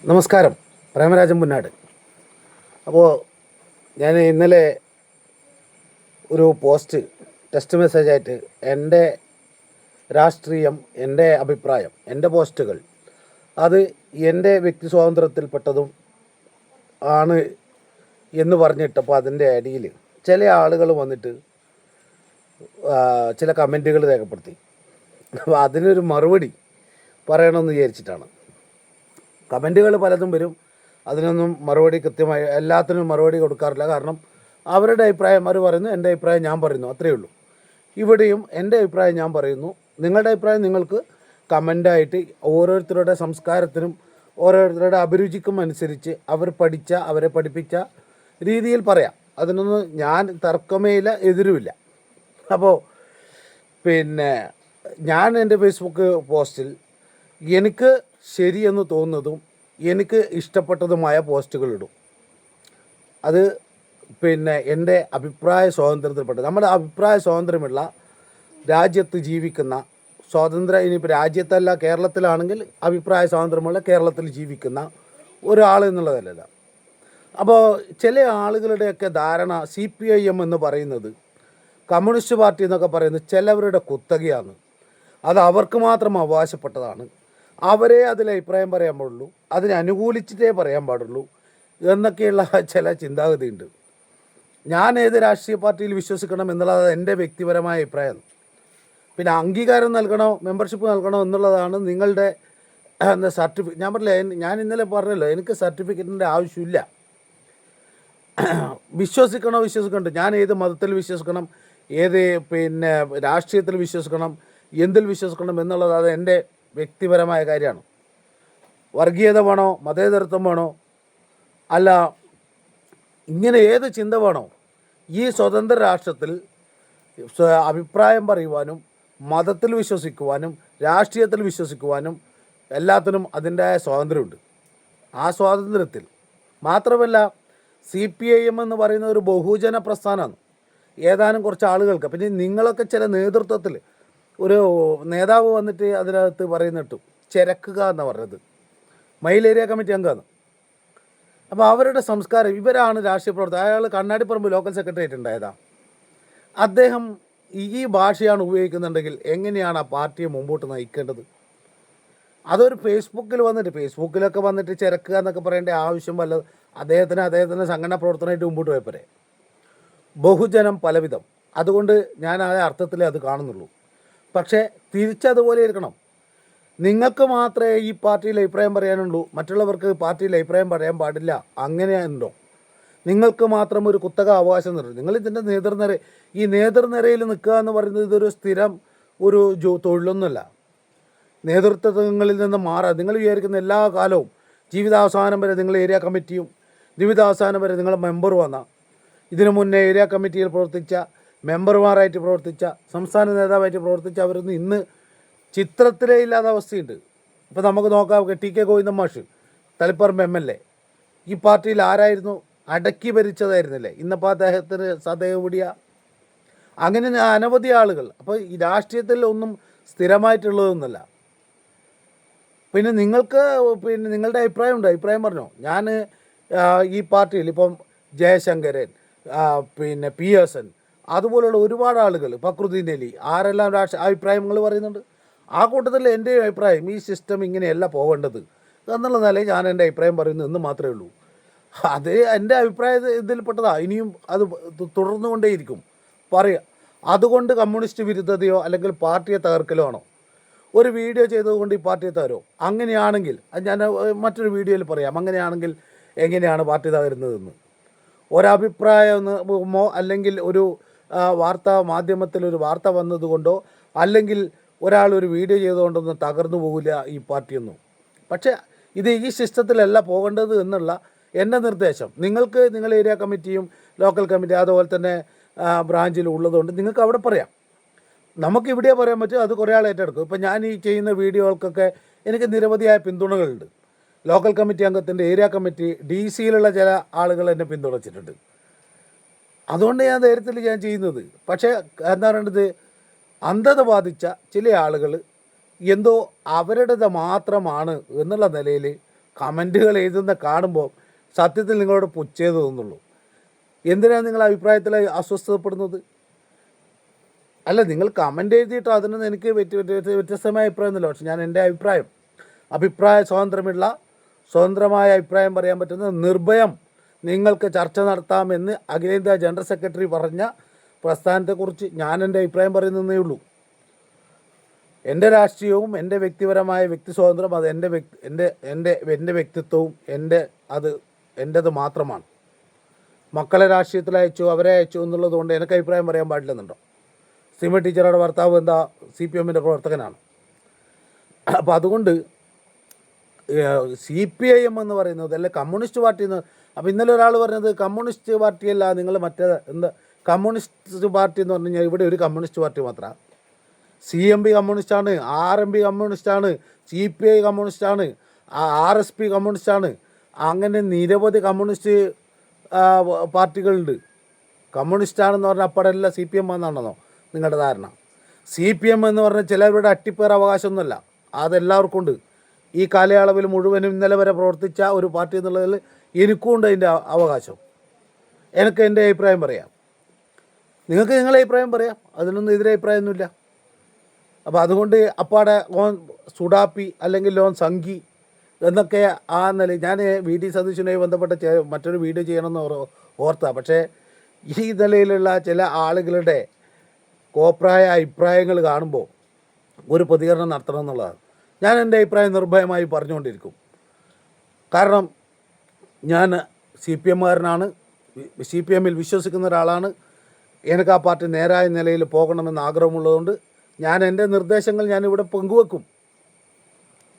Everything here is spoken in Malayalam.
നമസ്കാരം. പ്രേമരാജൻ പുന്നാട്. അപ്പോൾ ഞാൻ ഇന്നലെ ഒരു പോസ്റ്റ് ടെക്സ്റ്റ് മെസ്സേജായിട്ട് എൻ്റെ രാഷ്ട്രീയം, എൻ്റെ അഭിപ്രായം, എൻ്റെ പോസ്റ്റുകൾ അത് എൻ്റെ വ്യക്തി സ്വാതന്ത്ര്യത്തിൽപ്പെട്ടതും ആണ് എന്ന് പറഞ്ഞിട്ടപ്പോൾ അതിൻ്റെ അടിയിൽ ചില ആളുകൾ വന്നിട്ട് ചില കമൻറ്റുകൾ രേഖപ്പെടുത്തി. അപ്പോൾ അതിനൊരു മറുപടി പറയണമെന്ന് വിചാരിച്ചിട്ടാണ്. കമൻറ്റുകൾ പലതും വരും, അതിനൊന്നും മറുപടി കൃത്യമായി എല്ലാത്തിനും മറുപടി കൊടുക്കാറില്ല. കാരണം അവരുടെ അഭിപ്രായം അവർ പറയുന്നു, എൻ്റെ അഭിപ്രായം ഞാൻ പറയുന്നു, അത്രയേ ഉള്ളൂ. ഇവിടെയും എൻ്റെ അഭിപ്രായം ഞാൻ പറയുന്നു, നിങ്ങളുടെ അഭിപ്രായം നിങ്ങൾക്ക് കമൻ്റായിട്ട് ഓരോരുത്തരുടെ സംസ്കാരത്തിനും ഓരോരുത്തരുടെ അഭിരുചിക്കും അനുസരിച്ച് അവർ പഠിച്ച, അവരെ പഠിപ്പിച്ച രീതിയിൽ പറയാം. അതിനൊന്നും ഞാൻ തർക്കമേയില്ല, എതിരുമില്ല. അപ്പോൾ ഞാൻ എൻ്റെ ഫേസ്ബുക്ക് പോസ്റ്റിൽ എനിക്ക് ശരിയെന്ന് തോന്നുന്നതും എനിക്ക് ഇഷ്ടപ്പെട്ടതുമായ പോസ്റ്റുകളിടും. അത് എൻ്റെ അഭിപ്രായ സ്വാതന്ത്ര്യത്തിൽപ്പെട്ട, നമ്മുടെ അഭിപ്രായ സ്വാതന്ത്ര്യമുള്ള രാജ്യത്ത് ജീവിക്കുന്ന സ്വാതന്ത്ര്യം, ഇനിയിപ്പോൾ രാജ്യത്തല്ല കേരളത്തിലാണെങ്കിൽ അഭിപ്രായ സ്വാതന്ത്ര്യമുള്ള കേരളത്തിൽ ജീവിക്കുന്ന ഒരാൾ എന്നുള്ളതല്ല. അപ്പോൾ ചില ആളുകളുടെയൊക്കെ ധാരണ CPIM എന്ന് പറയുന്നത്, കമ്മ്യൂണിസ്റ്റ് പാർട്ടി എന്നൊക്കെ പറയുന്നത് ചിലവരുടെ കുത്തകയാണ്, അത് അവർക്ക് മാത്രം അവകാശപ്പെട്ടതാണ്, അവരെ അതിൽ അഭിപ്രായം പറയാൻ പാടുള്ളൂ, അതിനെ അനുകൂലിച്ചിട്ടേ പറയാൻ പാടുള്ളൂ എന്നൊക്കെയുള്ള ചില ചിന്താഗതിയുണ്ട്. ഞാൻ ഏത് രാഷ്ട്രീയ പാർട്ടിയിൽ വിശ്വസിക്കണം എന്നുള്ളത് എൻ്റെ വ്യക്തിപരമായ അഭിപ്രായം. പിന്നെ അംഗീകാരം നൽകണോ, മെമ്പർഷിപ്പ് നൽകണോ എന്നുള്ളതാണ് നിങ്ങളുടെ സർട്ടിഫിക്കറ്റ്. ഞാൻ പറഞ്ഞില്ല, ഞാൻ ഇന്നലെ പറഞ്ഞല്ലോ, എനിക്ക് സർട്ടിഫിക്കറ്റിൻ്റെ ആവശ്യമില്ല. വിശ്വസിക്കണ്ടോ, ഞാൻ ഏത് മതത്തിൽ വിശ്വസിക്കണം, ഏത് രാഷ്ട്രീയത്തിൽ വിശ്വസിക്കണം, എന്തിൽ വിശ്വസിക്കണം എന്നുള്ളത് അത് എൻ്റെ വ്യക്തിപരമായ കാര്യമാണ്. വർഗീയത വേണോ, മതേതരത്വം വേണോ, അല്ല ഇങ്ങനെ ഏത് ചിന്ത വേണോ, ഈ സ്വതന്ത്ര രാഷ്ട്രത്തിൽ അഭിപ്രായം പറയുവാനും മതത്തിൽ വിശ്വസിക്കുവാനും രാഷ്ട്രീയത്തിൽ വിശ്വസിക്കുവാനും എല്ലാത്തിനും അതിൻ്റെതായ സ്വാതന്ത്ര്യമുണ്ട്. ആ സ്വാതന്ത്ര്യത്തിൽ മാത്രമല്ല, CPIM എന്ന് പറയുന്ന ഒരു ബഹുജന പ്രസ്ഥാനമാണ്. ഏതാനും കുറച്ച് ആളുകൾക്ക്, പിന്നെ നിങ്ങളൊക്കെ ചില നേതൃത്വത്തിൽ ഒരു നേതാവ് വന്നിട്ട് അതിനകത്ത് പറയുന്നിട്ടു ചിരക്കുക എന്നാണ് പറഞ്ഞത്, മയിൽ ഏരിയ കമ്മിറ്റി അംഗമാണ്. അപ്പോൾ അവരുടെ സംസ്കാരം, ഇവരാണ് രാഷ്ട്രീയ പ്രവർത്തകർ. അയാൾ കണ്ണാടിപ്പറമ്പ് ലോക്കൽ സെക്രട്ടറിയേറ്റ് ഉണ്ടായതാണ്. അദ്ദേഹം ഈ ഭാഷയാണ് ഉപയോഗിക്കുന്നുണ്ടെങ്കിൽ എങ്ങനെയാണ് ആ പാർട്ടിയെ മുമ്പോട്ട് നയിക്കേണ്ടത്? അതൊരു ഫേസ്ബുക്കിലൊക്കെ വന്നിട്ട് ചിരക്കുക എന്നൊക്കെ പറയേണ്ട ആവശ്യം വല്ല അദ്ദേഹത്തിന് സംഘടനാ പ്രവർത്തനമായിട്ട് മുമ്പോട്ട് പോയപ്പോരെ. ബഹുജനം പലവിധം, അതുകൊണ്ട് ഞാൻ ആ അർത്ഥത്തിലേ അത് കാണുന്നുള്ളൂ. പക്ഷേ തിരിച്ചതുപോലെ ഇരിക്കണം. നിങ്ങൾക്ക് മാത്രമേ ഈ പാർട്ടിയിൽ അഭിപ്രായം പറയാനുള്ളൂ, മറ്റുള്ളവർക്ക് പാർട്ടിയിൽ അഭിപ്രായം പറയാൻ പാടില്ല, അങ്ങനെയുണ്ടോ? നിങ്ങൾക്ക് മാത്രം ഒരു കുത്തക അവകാശം തരും. നിങ്ങൾ ഇതിൻ്റെ ഈ നേതൃനിരയിൽ നിൽക്കുക എന്ന് പറയുന്നത് ഇതൊരു സ്ഥിരം ഒരു തൊഴിലൊന്നുമല്ല. നേതൃത്വങ്ങളിൽ നിന്ന് മാറാം. നിങ്ങൾ വിചാരിക്കുന്ന എല്ലാ കാലവും ജീവിതാവസാനം വരെ നിങ്ങൾ ഏരിയ കമ്മിറ്റിയും ജീവിതാവസാനം വരെ നിങ്ങൾ മെമ്പറും ഇതിനു മുന്നേ ഏരിയ കമ്മിറ്റിയിൽ പ്രവർത്തിച്ച, മെമ്പർമാരായിട്ട് പ്രവർത്തിച്ച, സംസ്ഥാന നേതാവായിട്ട് പ്രവർത്തിച്ച അവരൊന്നും ഇന്ന് ചിത്രത്തിലേ ഇല്ലാത്ത അവസ്ഥയുണ്ട്. ഇപ്പോൾ നമുക്ക് നോക്കാം, TK ഗോവിന്ദൻ മാഷ്, തളിപ്പറമ്പ് MLA, ഈ പാർട്ടിയിൽ ആരായിരുന്നു? അടക്കി ഭരിച്ചതായിരുന്നില്ലേ? ഇന്നിപ്പോൾ അദ്ദേഹത്തിന് സദയവിടിയ, അങ്ങനെ അനവധി ആളുകൾ. അപ്പോൾ ഈ രാഷ്ട്രീയത്തിൽ ഒന്നും സ്ഥിരമായിട്ടുള്ളതൊന്നുമല്ല. പിന്നെ നിങ്ങൾക്ക് നിങ്ങളുടെ അഭിപ്രായമുണ്ട്, അഭിപ്രായം പറഞ്ഞോ. ഞാൻ ഈ പാർട്ടിയിൽ ഇപ്പം ജയശങ്കരൻ, PSN, അതുപോലുള്ള ഒരുപാട് ആളുകൾ, ഫക്രുദ്ദീൻ അലി, ആരെല്ലാം അഭിപ്രായങ്ങൾ പറയുന്നുണ്ട്. ആ കൂട്ടത്തിൽ എൻ്റെ അഭിപ്രായം, ഈ സിസ്റ്റം ഇങ്ങനെയല്ല പോകേണ്ടത് എന്നുള്ള നിലയിൽ ഞാൻ എൻ്റെ അഭിപ്രായം പറയുന്നു എന്ന് മാത്രമേ ഉള്ളൂ. അത് എൻ്റെ അഭിപ്രായ ഇതിൽപ്പെട്ടതാണ്. ഇനിയും അത് തുടർന്നുകൊണ്ടേയിരിക്കും പറയുക. അതുകൊണ്ട് കമ്മ്യൂണിസ്റ്റ് വിരുദ്ധതയോ അല്ലെങ്കിൽ പാർട്ടിയെ തകർക്കലോ ആണോ? ഒരു വീഡിയോ ചെയ്തതുകൊണ്ട് ഈ പാർട്ടിയെ തകരോ? അങ്ങനെയാണെങ്കിൽ അത് ഞാൻ മറ്റൊരു വീഡിയോയിൽ പറയാം. അങ്ങനെയാണെങ്കിൽ എങ്ങനെയാണ് പാർട്ടി തകരുന്നതെന്ന്. ഒരഭിപ്രായമോ അല്ലെങ്കിൽ ഒരു വാർത്താ മാധ്യമത്തിൽ ഒരു വാർത്ത വന്നതുകൊണ്ടോ അല്ലെങ്കിൽ ഒരാൾ ഒരു വീഡിയോ ചെയ്തുകൊണ്ടൊന്നും തകർന്നു പോകില്ല ഈ പാർട്ടിയൊന്നും. പക്ഷേ ഇത് ഈ സിസ്റ്റത്തിലല്ല പോകേണ്ടത് എന്നുള്ള എൻ്റെ നിർദ്ദേശം. നിങ്ങൾക്ക് ഏരിയ കമ്മിറ്റിയും ലോക്കൽ കമ്മിറ്റി അതുപോലെ തന്നെ ബ്രാഞ്ചിലും ഉള്ളതുകൊണ്ട് നിങ്ങൾക്ക് അവിടെ പറയാം. നമുക്കിവിടെ പറയാൻ പറ്റും, അത് കുറേ ആൾ ഏറ്റെടുക്കും. ഇപ്പം ഞാൻ ഈ ചെയ്യുന്ന വീഡിയോകൾക്കൊക്കെ എനിക്ക് നിരവധിയായ പിന്തുണകളുണ്ട്. ലോക്കൽ കമ്മിറ്റി അംഗത്തിൻ്റെ, ഏരിയ കമ്മിറ്റി, DC-യിലുള്ള ചില ആളുകൾ എന്നെ പിന്തുണച്ചിട്ടുണ്ട്. അതുകൊണ്ട് ഞാൻ ധൈര്യത്തിൽ ഞാൻ ചെയ്യുന്നത്. പക്ഷേ എന്താ പറയേണ്ടത്, അന്ധത ബാധിച്ച ചില ആളുകൾ എന്തോ അവരുടേത് മാത്രമാണ് എന്നുള്ള നിലയിൽ കമൻറ്റുകൾ എഴുതുന്ന കാണുമ്പോൾ സത്യത്തിൽ നിങ്ങളോട് പുച്ഛേത് തോന്നുള്ളൂ. എന്തിനാണ് നിങ്ങൾ അഭിപ്രായത്തിൽ അസ്വസ്ഥതപ്പെടുന്നത്? അല്ല, നിങ്ങൾ കമൻ്റ് എഴുതിയിട്ടോ അതിനൊന്നും എനിക്ക് വ്യത്യസ്തമായ അഭിപ്രായമൊന്നുമില്ല. പക്ഷെ ഞാൻ എൻ്റെ അഭിപ്രായ സ്വാതന്ത്ര്യമുള്ള സ്വതന്ത്രമായ അഭിപ്രായം പറയാൻ പറ്റുന്ന നിർഭയം നിങ്ങൾക്ക് ചർച്ച നടത്താമെന്ന് അഖിലേന്ത്യാ ജനറൽ സെക്രട്ടറി പറഞ്ഞ പ്രസ്ഥാനത്തെക്കുറിച്ച് ഞാൻ എൻ്റെ അഭിപ്രായം പറയുന്നതേ ഉള്ളൂ. എൻ്റെ രാഷ്ട്രീയവും എൻ്റെ വ്യക്തിപരമായ വ്യക്തി സ്വാതന്ത്ര്യം അത് എൻ്റെ വ്യക്തിത്വവും എൻ്റേത് മാത്രമാണ്. മക്കളെ രാഷ്ട്രീയത്തിൽ അയച്ചു, അവരെ അയച്ചു എന്നുള്ളത് കൊണ്ട് എനിക്ക് അഭിപ്രായം പറയാൻ പാടില്ലെന്നുണ്ടോ? സിമ ടീച്ചറുടെ ഭർത്താവ് എന്താ CPMൻ്റെ പ്രവർത്തകനാണ്. അപ്പോൾ അതുകൊണ്ട് CPIM എന്ന് പറയുന്നത് അല്ലെ കമ്മ്യൂണിസ്റ്റ് പാർട്ടി എന്ന്. അപ്പോൾ ഇന്നലെ ഒരാൾ പറഞ്ഞത് കമ്മ്യൂണിസ്റ്റ് പാർട്ടിയല്ല, നിങ്ങൾ കമ്മ്യൂണിസ്റ്റ് പാർട്ടി എന്ന് പറഞ്ഞു കഴിഞ്ഞാൽ ഇവിടെ ഒരു കമ്മ്യൂണിസ്റ്റ് പാർട്ടി മാത്രമാണ്. CMP കമ്മ്യൂണിസ്റ്റാണ്, RMP കമ്മ്യൂണിസ്റ്റാണ്, CPI കമ്മ്യൂണിസ്റ്റാണ്, RSP കമ്മ്യൂണിസ്റ്റാണ്. അങ്ങനെ നിരവധി കമ്മ്യൂണിസ്റ്റ് പാർട്ടികളുണ്ട്. കമ്മ്യൂണിസ്റ്റാണെന്ന് പറഞ്ഞാൽ അപ്പോഴല്ല CPM എന്നാണെന്നോ നിങ്ങളുടെ ധാരണ? CPM എന്ന് പറഞ്ഞാൽ ചിലവരുടെ അട്ടിപ്പേർ അവകാശമൊന്നുമല്ല, അതെല്ലാവർക്കും ഉണ്ട്. ഈ കാലയളവിൽ മുഴുവനും ഇന്നലെ വരെ പ്രവർത്തിച്ച ഒരു പാർട്ടി എന്നുള്ളതിൽ എനിക്കും ഉണ്ട് അതിൻ്റെ അവകാശം. എനിക്ക് എൻ്റെ അഭിപ്രായം പറയാം, നിങ്ങൾക്ക് നിങ്ങളുടെ അഭിപ്രായം പറയാം, അതിനൊന്നും എതിരെ അഭിപ്രായമൊന്നുമില്ല. അപ്പോൾ അതുകൊണ്ട് അപ്പാടെ ലോൺ സുഡാപ്പി അല്ലെങ്കിൽ ലോൺ സംഘി എന്നൊക്കെ ആ നില ഞാൻ VD സതീശനുമായി ബന്ധപ്പെട്ട മറ്റൊരു വീഡിയോ ചെയ്യണമെന്ന് ഓർത്താണ്. പക്ഷേ ഈ നിലയിലുള്ള ചില ആളുകളുടെ കോപ്രായ അഭിപ്രായങ്ങൾ കാണുമ്പോൾ ഒരു പ്രതികരണം നടത്തണം എന്നുള്ളതാണ്. ഞാൻ എൻ്റെ അഭിപ്രായം നിർഭയമായി പറഞ്ഞുകൊണ്ടിരിക്കും. കാരണം ഞാൻ CPMകാരനാണ്, CPMൽ വിശ്വസിക്കുന്ന ഒരാളാണ്. എനിക്ക് ആ പാർട്ടി നേരായ നിലയിൽ പോകണമെന്ന് ആഗ്രഹമുള്ളതുകൊണ്ട് ഞാൻ എൻ്റെ നിർദ്ദേശങ്ങൾ ഞാനിവിടെ പങ്കുവെക്കും.